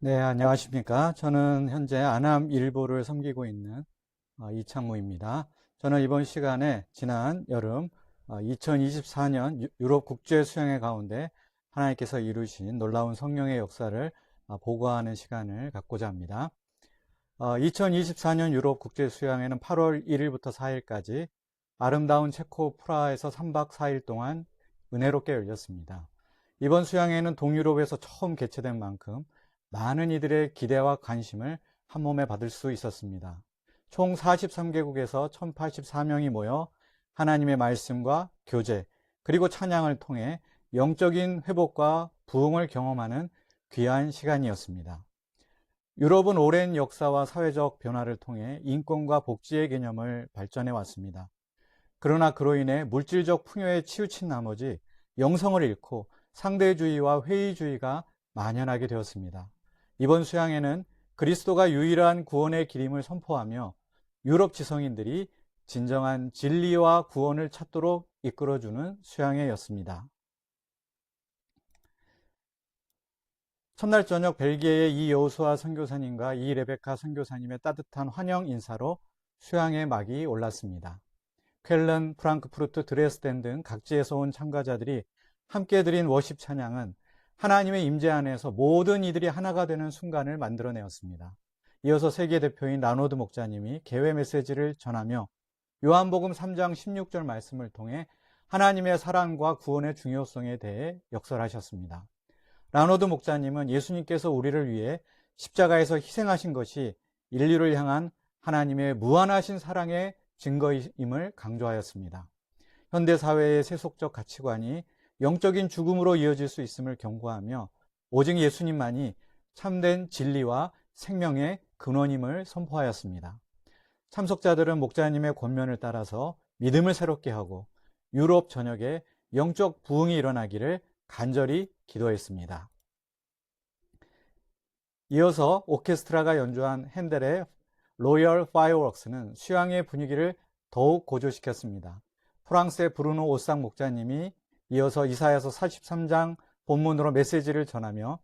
네, 안녕하십니까. 저는 현재 안암 일부를 섬기고 있는 이창무입니다. 저는 이번 시간에 지난 여름 2024년 유럽 국제 수양회 가운데 하나님께서 이루신 놀라운 성령의 역사를 보고하는 시간을 갖고자 합니다. 2024년 유럽 국제 수양회는 8월 1일부터 4일까지 아름다운 체코 프라하에서 3박 4일 동안 은혜롭게 열렸습니다. 이번 수양회는 동유럽에서 처음 개최된 만큼 많은 이들의 기대와 관심을 한몸에 받을 수 있었습니다. 총 43개국에서 1084명이 모여 하나님의 말씀과 교제, 그리고 찬양을 통해 영적인 회복과 부흥을 경험하는 귀한 시간이었습니다. 유럽은 오랜 역사와 사회적 변화를 통해 인권과 복지의 개념을 발전해 왔습니다. 그러나 그로 인해 물질적 풍요에 치우친 나머지 영성을 잃고 상대주의와 회의주의가 만연하게 되었습니다. 이번 수양회는 그리스도가 유일한 구원의 길임을 선포하며 유럽 지성인들이 진정한 진리와 구원을 찾도록 이끌어주는 수양회였습니다. 첫날 저녁 벨기에의 이 여호수아 선교사님과 이 레베카 선교사님의 따뜻한 환영 인사로 수양회 막이 올랐습니다. 쾰른, 프랑크푸르트, 드레스덴 등 각지에서 온 참가자들이 함께 드린 워십 찬양은 하나님의 임재 안에서 모든 이들이 하나가 되는 순간을 만들어내었습니다. 이어서 세계 대표인 라노드 목자님이 개회 메시지를 전하며 요한복음 3장 16절 말씀을 통해 하나님의 사랑과 구원의 중요성에 대해 역설하셨습니다. 라노드 목자님은 예수님께서 우리를 위해 십자가에서 희생하신 것이 인류를 향한 하나님의 무한하신 사랑의 증거임을 강조하였습니다. 현대사회의 세속적 가치관이 영적인 죽음으로 이어질 수 있음을 경고하며 오직 예수님만이 참된 진리와 생명의 근원임을 선포하였습니다. 참석자들은 목자님의 권면을 따라서 믿음을 새롭게 하고 유럽 전역에 영적 부흥이 일어나기를 간절히 기도했습니다. 이어서 오케스트라가 연주한 핸델의 로열 파이어웍스는 수양의 분위기를 더욱 고조시켰습니다. 프랑스의 브루노 오상 목자님이 이어서 이사야서 43장 본문으로 메시지를 전하며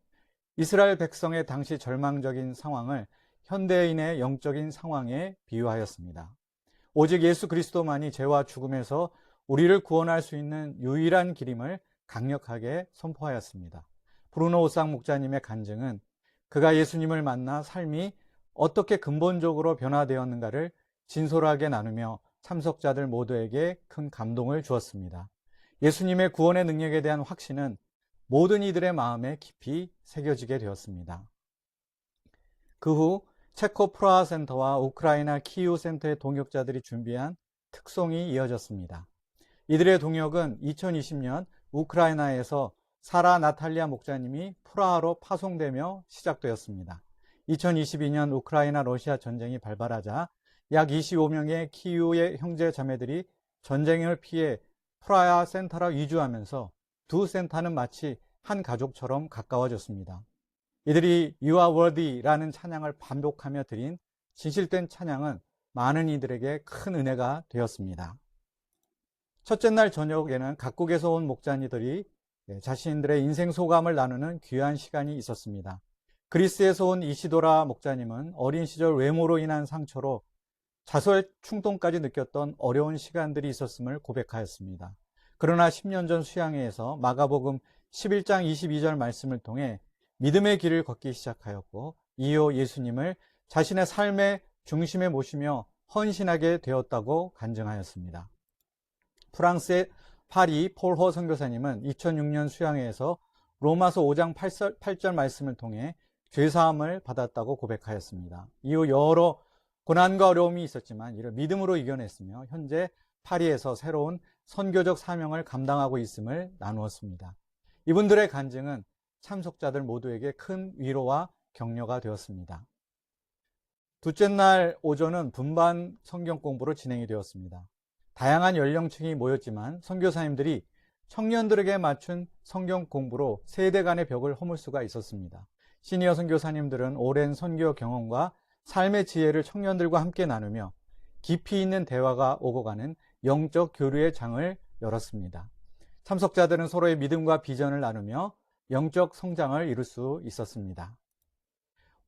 이스라엘 백성의 당시 절망적인 상황을 현대인의 영적인 상황에 비유하였습니다. 오직 예수 그리스도만이 죄와 죽음에서 우리를 구원할 수 있는 유일한 길임을 강력하게 선포하였습니다. 브루노 오상 목자님의 간증은 그가 예수님을 만나 삶이 어떻게 근본적으로 변화되었는가를 진솔하게 나누며 참석자들 모두에게 큰 감동을 주었습니다. 예수님의 구원의 능력에 대한 확신은 모든 이들의 마음에 깊이 새겨지게 되었습니다. 그 후 체코 프라하 센터와 우크라이나 키이우 센터의 동역자들이 준비한 특송이 이어졌습니다. 이들의 동역은 2020년 우크라이나에서 사라 나탈리아 목자님이 프라하로 파송되며 시작되었습니다. 2022년 우크라이나 러시아 전쟁이 발발하자 약 25명의 키이우의 형제 자매들이 전쟁을 피해 프라하 센터로 이주하면서 두 센터는 마치 한 가족처럼 가까워졌습니다. 이들이 You are worthy라는 찬양을 반복하며 드린 진실된 찬양은 많은 이들에게 큰 은혜가 되었습니다. 첫째 날 저녁에는 각국에서 온 목자님들이 자신들의 인생 소감을 나누는 귀한 시간이 있었습니다. 그리스에서 온 이시도라 목자님은 어린 시절 외모로 인한 상처로 자살 충동까지 느꼈던 어려운 시간들이 있었음을 고백하였습니다. 그러나 10년 전 수양회에서 마가복음 11장 22절 말씀을 통해 믿음의 길을 걷기 시작하였고 이후 예수님을 자신의 삶의 중심에 모시며 헌신하게 되었다고 간증하였습니다. 프랑스의 파리 폴호 선교사님은 2006년 수양회에서 로마서 5장 8절 말씀을 통해 죄사함을 받았다고 고백하였습니다. 이후 여러 고난과 어려움이 있었지만 이를 믿음으로 이겨냈으며 현재 파리에서 새로운 선교적 사명을 감당하고 있음을 나누었습니다. 이분들의 간증은 참석자들 모두에게 큰 위로와 격려가 되었습니다. 둘째 날 오전은 분반 성경 공부로 진행이 되었습니다. 다양한 연령층이 모였지만 선교사님들이 청년들에게 맞춘 성경 공부로 세대 간의 벽을 허물 수가 있었습니다. 시니어 선교사님들은 오랜 선교 경험과 삶의 지혜를 청년들과 함께 나누며 깊이 있는 대화가 오고 가는 영적 교류의 장을 열었습니다. 참석자들은 서로의 믿음과 비전을 나누며 영적 성장을 이룰 수 있었습니다.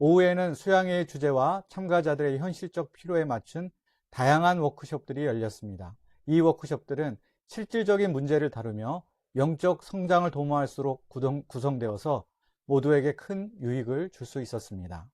오후에는 수양회의 주제와 참가자들의 현실적 필요에 맞춘 다양한 워크숍들이 열렸습니다. 이 워크숍들은 실질적인 문제를 다루며 영적 성장을 도모할수록 구성되어서 모두에게 큰 유익을 줄 수 있었습니다.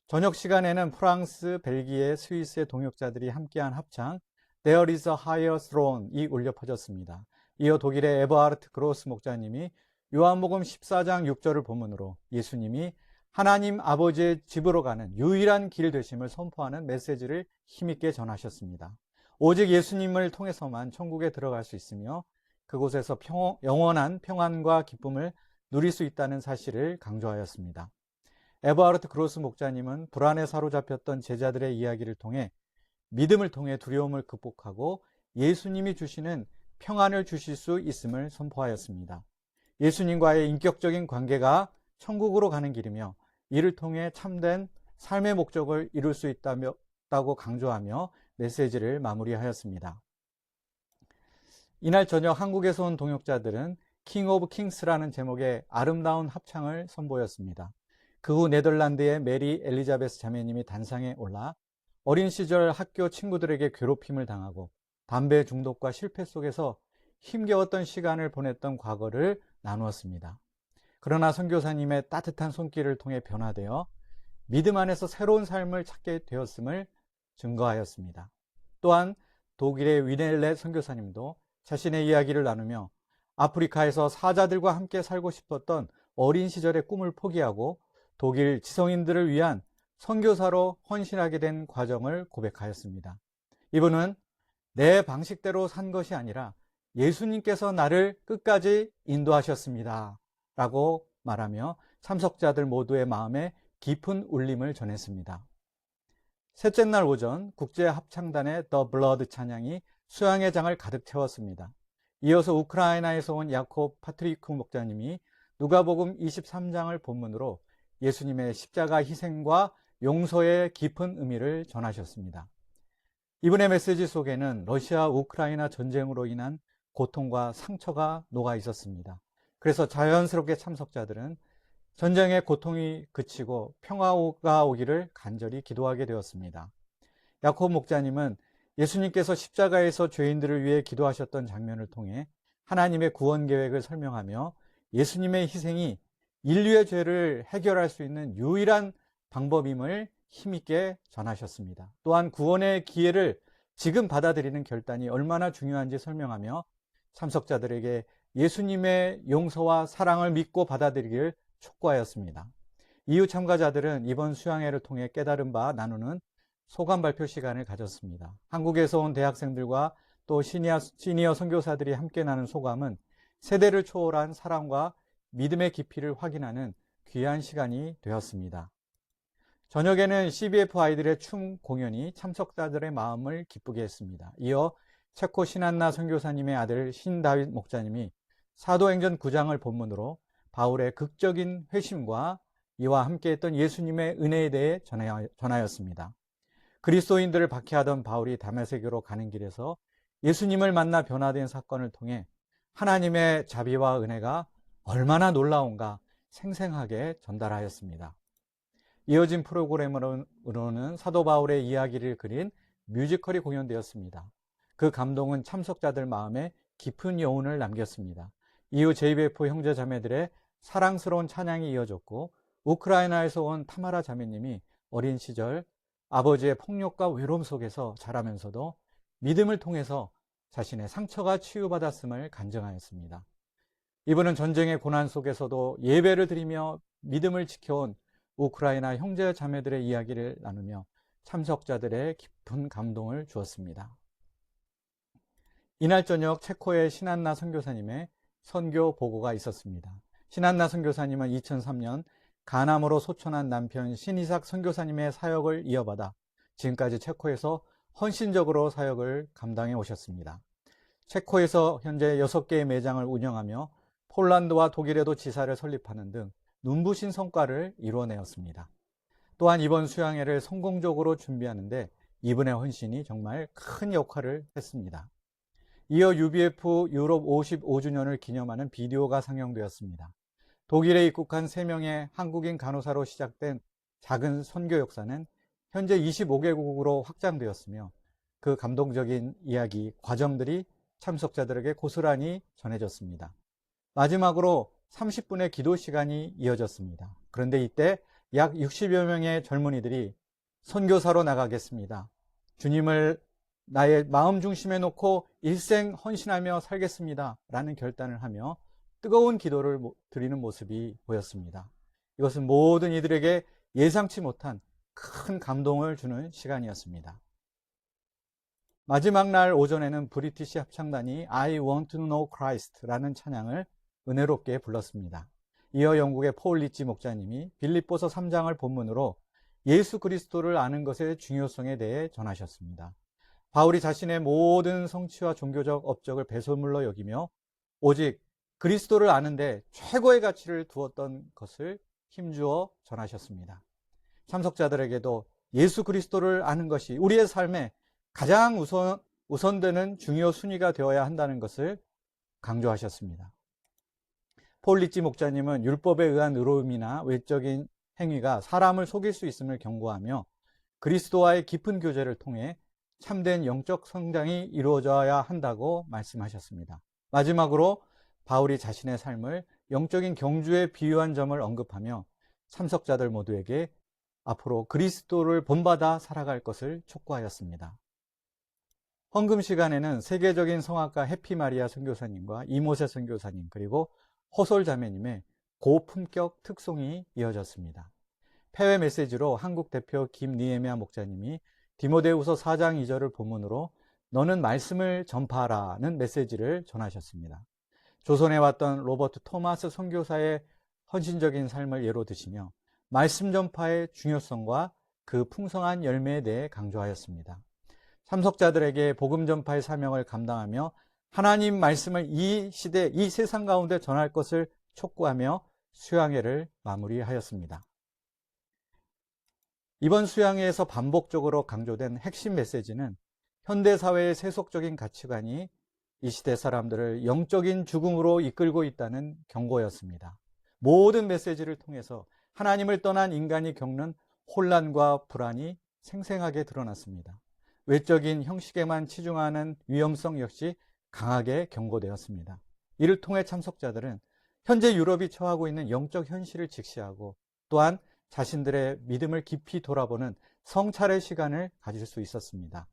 저녁 시간에는 프랑스, 벨기에, 스위스의 동역자들이 함께한 합창 There is a higher throne이 울려 퍼졌습니다. 이어 독일의 에버하르트 그로스 목자님이 요한복음 14장 6절을 본문으로 예수님이 하나님 아버지의 집으로 가는 유일한 길 되심을 선포하는 메시지를 힘있게 전하셨습니다. 오직 예수님을 통해서만 천국에 들어갈 수 있으며 그곳에서 영원한 평안과 기쁨을 누릴 수 있다는 사실을 강조하였습니다. 에버하르트 그로스 목자님은 불안에 사로잡혔던 제자들의 이야기를 통해 믿음을 통해 두려움을 극복하고 예수님이 주시는 평안을 주실 수 있음을 선포하였습니다. 예수님과의 인격적인 관계가 천국으로 가는 길이며 이를 통해 참된 삶의 목적을 이룰 수 있다고 강조하며 메시지를 마무리하였습니다. 이날 저녁 한국에서 온 동역자들은 킹 오브 킹스라는 제목의 아름다운 합창을 선보였습니다. 그 후 네덜란드의 메리 엘리자베스 자매님이 단상에 올라 어린 시절 학교 친구들에게 괴롭힘을 당하고 담배 중독과 실패 속에서 힘겨웠던 시간을 보냈던 과거를 나누었습니다. 그러나 선교사님의 따뜻한 손길을 통해 변화되어 믿음 안에서 새로운 삶을 찾게 되었음을 증거하였습니다. 또한 독일의 위넬렛 선교사님도 자신의 이야기를 나누며 아프리카에서 사자들과 함께 살고 싶었던 어린 시절의 꿈을 포기하고 독일 지성인들을 위한 선교사로 헌신하게 된 과정을 고백하였습니다. 이분은 내 방식대로 산 것이 아니라 예수님께서 나를 끝까지 인도하셨습니다 라고 말하며 참석자들 모두의 마음에 깊은 울림을 전했습니다. 셋째 날 오전 국제합창단의 더 블러드 찬양이 수양의 장을 가득 채웠습니다. 이어서 우크라이나에서 온 야콥 파트리크 목자님이 누가복음 23장을 본문으로 예수님의 십자가 희생과 용서의 깊은 의미를 전하셨습니다. 이분의 메시지 속에는 러시아 우크라이나 전쟁으로 인한 고통과 상처가 녹아 있었습니다. 그래서 자연스럽게 참석자들은 전쟁의 고통이 그치고 평화가 오기를 간절히 기도하게 되었습니다. 야콥 목자님은 예수님께서 십자가에서 죄인들을 위해 기도하셨던 장면을 통해 하나님의 구원 계획을 설명하며 예수님의 희생이 인류의 죄를 해결할 수 있는 유일한 방법임을 힘있게 전하셨습니다. 또한 구원의 기회를 지금 받아들이는 결단이 얼마나 중요한지 설명하며 참석자들에게 예수님의 용서와 사랑을 믿고 받아들이길 촉구하였습니다. 이후 참가자들은 이번 수양회를 통해 깨달은 바 나누는 소감 발표 시간을 가졌습니다. 한국에서 온 대학생들과 또 시니어 선교사들이 함께 나눈 소감은 세대를 초월한 사랑과 믿음의 깊이를 확인하는 귀한 시간이 되었습니다. 저녁에는 CBF 아이들의 춤 공연이 참석자들의 마음을 기쁘게 했습니다. 이어 체코 신한나 선교사님의 아들 신다윗 목자님이 사도행전 9장을 본문으로 바울의 극적인 회심과 이와 함께했던 예수님의 은혜에 대해 전하였습니다. 그리스도인들을 박해하던 바울이 다메섹으로 가는 길에서 예수님을 만나 변화된 사건을 통해 하나님의 자비와 은혜가 얼마나 놀라운가 생생하게 전달하였습니다. 이어진 프로그램으로는 사도 바울의 이야기를 그린 뮤지컬이 공연되었습니다. 그 감동은 참석자들 마음에 깊은 여운을 남겼습니다. 이후 JBF 형제 자매들의 사랑스러운 찬양이 이어졌고 우크라이나에서 온 타마라 자매님이 어린 시절 아버지의 폭력과 외로움 속에서 자라면서도 믿음을 통해서 자신의 상처가 치유받았음을 간증하였습니다. 이분은 전쟁의 고난 속에서도 예배를 드리며 믿음을 지켜온 우크라이나 형제 자매들의 이야기를 나누며 참석자들의 깊은 감동을 주었습니다. 이날 저녁 체코의 신한나 선교사님의 선교 보고가 있었습니다. 신한나 선교사님은 2003년 간암으로 소천한 남편 신이삭 선교사님의 사역을 이어받아 지금까지 체코에서 헌신적으로 사역을 감당해 오셨습니다. 체코에서 현재 6개의 매장을 운영하며 폴란드와 독일에도 지사를 설립하는 등 눈부신 성과를 이루어내었습니다. 또한 이번 수양회를 성공적으로 준비하는데 이분의 헌신이 정말 큰 역할을 했습니다. 이어 UBF 유럽 55주년을 기념하는 비디오가 상영되었습니다. 독일에 입국한 3명의 한국인 간호사로 시작된 작은 선교 역사는 현재 25개국으로 확장되었으며 그 감동적인 이야기, 과정들이 참석자들에게 고스란히 전해졌습니다. 마지막으로 30분의 기도 시간이 이어졌습니다. 그런데 이때 약 60여 명의 젊은이들이 선교사로 나가겠습니다. 주님을 나의 마음 중심에 놓고 일생 헌신하며 살겠습니다. 라는 결단을 하며 뜨거운 기도를 드리는 모습이 보였습니다. 이것은 모든 이들에게 예상치 못한 큰 감동을 주는 시간이었습니다. 마지막 날 오전에는 브리티시 합창단이 I want to know Christ라는 찬양을 은혜롭게 불렀습니다. 이어 영국의 폴 리치 목사님이 빌립보서 3장을 본문으로 예수 그리스도를 아는 것의 중요성에 대해 전하셨습니다. 바울이 자신의 모든 성취와 종교적 업적을 배설물로 여기며 오직 그리스도를 아는데 최고의 가치를 두었던 것을 힘주어 전하셨습니다. 참석자들에게도 예수 그리스도를 아는 것이 우리의 삶에 가장 우선되는 중요 순위가 되어야 한다는 것을 강조하셨습니다. 폴 리치 목사님은 율법에 의한 의로움이나 외적인 행위가 사람을 속일 수 있음을 경고하며 그리스도와의 깊은 교제를 통해 참된 영적 성장이 이루어져야 한다고 말씀하셨습니다. 마지막으로 바울이 자신의 삶을 영적인 경주에 비유한 점을 언급하며 참석자들 모두에게 앞으로 그리스도를 본받아 살아갈 것을 촉구하였습니다. 헌금 시간에는 세계적인 성악가 해피마리아 선교사님과 이모세 선교사님 그리고 허솔 자매님의 고품격 특송이 이어졌습니다. 폐회 메시지로 한국 대표 김니에미아 목사님이 디모데후서 4장 2절을 본문으로 너는 말씀을 전파하라는 메시지를 전하셨습니다. 조선에 왔던 로버트 토마스 선교사의 헌신적인 삶을 예로 드시며 말씀 전파의 중요성과 그 풍성한 열매에 대해 강조하였습니다. 참석자들에게 복음 전파의 사명을 감당하며 하나님 말씀을 이 시대, 이 세상 가운데 전할 것을 촉구하며 수양회를 마무리하였습니다. 이번 수양회에서 반복적으로 강조된 핵심 메시지는 현대사회의 세속적인 가치관이 이 시대 사람들을 영적인 죽음으로 이끌고 있다는 경고였습니다. 모든 메시지를 통해서 하나님을 떠난 인간이 겪는 혼란과 불안이 생생하게 드러났습니다. 외적인 형식에만 치중하는 위험성 역시 강하게 경고되었습니다. 이를 통해 참석자들은 현재 유럽이 처하고 있는 영적 현실을 직시하고 또한 자신들의 믿음을 깊이 돌아보는 성찰의 시간을 가질 수 있었습니다.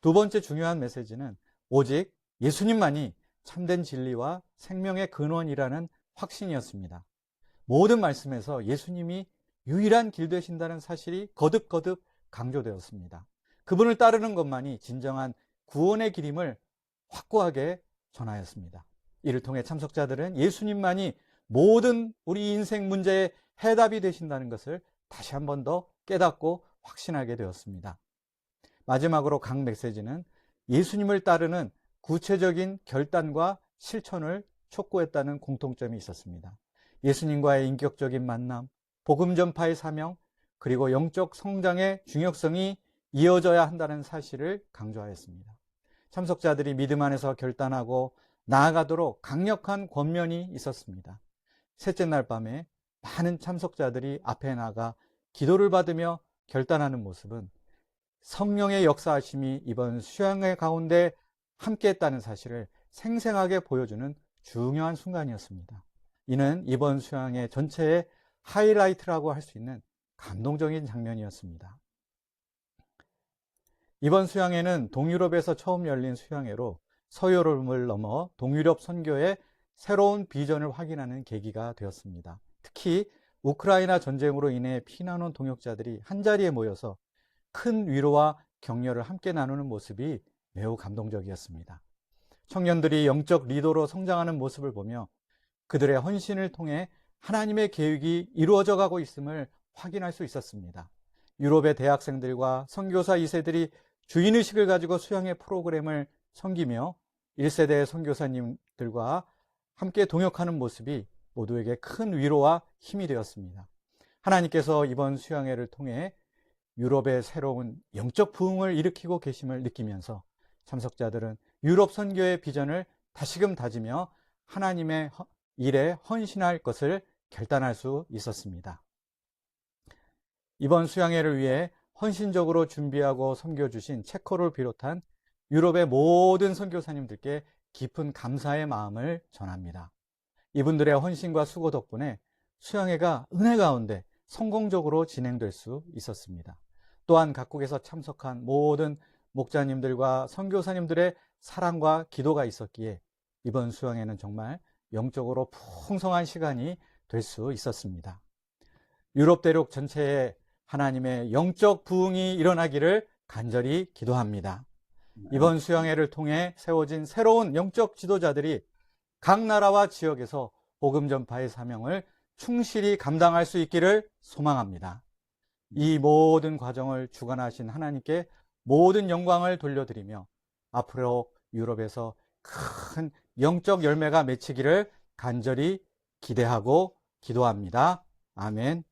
두 번째 중요한 메시지는 오직 예수님만이 참된 진리와 생명의 근원이라는 확신이었습니다. 모든 말씀에서 예수님이 유일한 길 되신다는 사실이 거듭거듭 강조되었습니다. 그분을 따르는 것만이 진정한 구원의 길임을 확고하게 전하였습니다. 이를 통해 참석자들은 예수님만이 모든 우리 인생 문제의 해답이 되신다는 것을 다시 한 번 더 깨닫고 확신하게 되었습니다. 마지막으로 각 메시지는 예수님을 따르는 구체적인 결단과 실천을 촉구했다는 공통점이 있었습니다. 예수님과의 인격적인 만남, 복음 전파의 사명, 그리고 영적 성장의 중요성이 이어져야 한다는 사실을 강조하였습니다. 참석자들이 믿음 안에서 결단하고 나아가도록 강력한 권면이 있었습니다. 셋째 날 밤에 많은 참석자들이 앞에 나가 기도를 받으며 결단하는 모습은 성령의 역사하심이 이번 수양회 가운데 함께했다는 사실을 생생하게 보여주는 중요한 순간이었습니다. 이는 이번 수양회 전체의 하이라이트라고 할 수 있는 감동적인 장면이었습니다. 이번 수양회는 동유럽에서 처음 열린 수양회로 서유럽을 넘어 동유럽 선교의 새로운 비전을 확인하는 계기가 되었습니다. 특히 우크라이나 전쟁으로 인해 피난 온 동역자들이 한자리에 모여서 큰 위로와 격려를 함께 나누는 모습이 매우 감동적이었습니다. 청년들이 영적 리더로 성장하는 모습을 보며 그들의 헌신을 통해 하나님의 계획이 이루어져 가고 있음을 확인할 수 있었습니다. 유럽의 대학생들과 선교사 2세들이 주인의식을 가지고 수양회 프로그램을 섬기며 1세대 선교사님들과 함께 동역하는 모습이 모두에게 큰 위로와 힘이 되었습니다. 하나님께서 이번 수양회를 통해 유럽의 새로운 영적 부흥을 일으키고 계심을 느끼면서 참석자들은 유럽 선교의 비전을 다시금 다지며 하나님의 일에 헌신할 것을 결단할 수 있었습니다. 이번 수양회를 위해 헌신적으로 준비하고 섬겨주신 체코를 비롯한 유럽의 모든 선교사님들께 깊은 감사의 마음을 전합니다. 이분들의 헌신과 수고 덕분에 수양회가 은혜 가운데 성공적으로 진행될 수 있었습니다. 또한 각국에서 참석한 모든 목자님들과 선교사님들의 사랑과 기도가 있었기에 이번 수양회는 정말 영적으로 풍성한 시간이 될 수 있었습니다. 유럽 대륙 전체에 하나님의 영적 부흥이 일어나기를 간절히 기도합니다. 이번 수양회를 통해 세워진 새로운 영적 지도자들이 각 나라와 지역에서 복음 전파의 사명을 충실히 감당할 수 있기를 소망합니다. 이 모든 과정을 주관하신 하나님께 모든 영광을 돌려드리며 앞으로 유럽에서 큰 영적 열매가 맺히기를 간절히 기대하고 기도합니다. 아멘.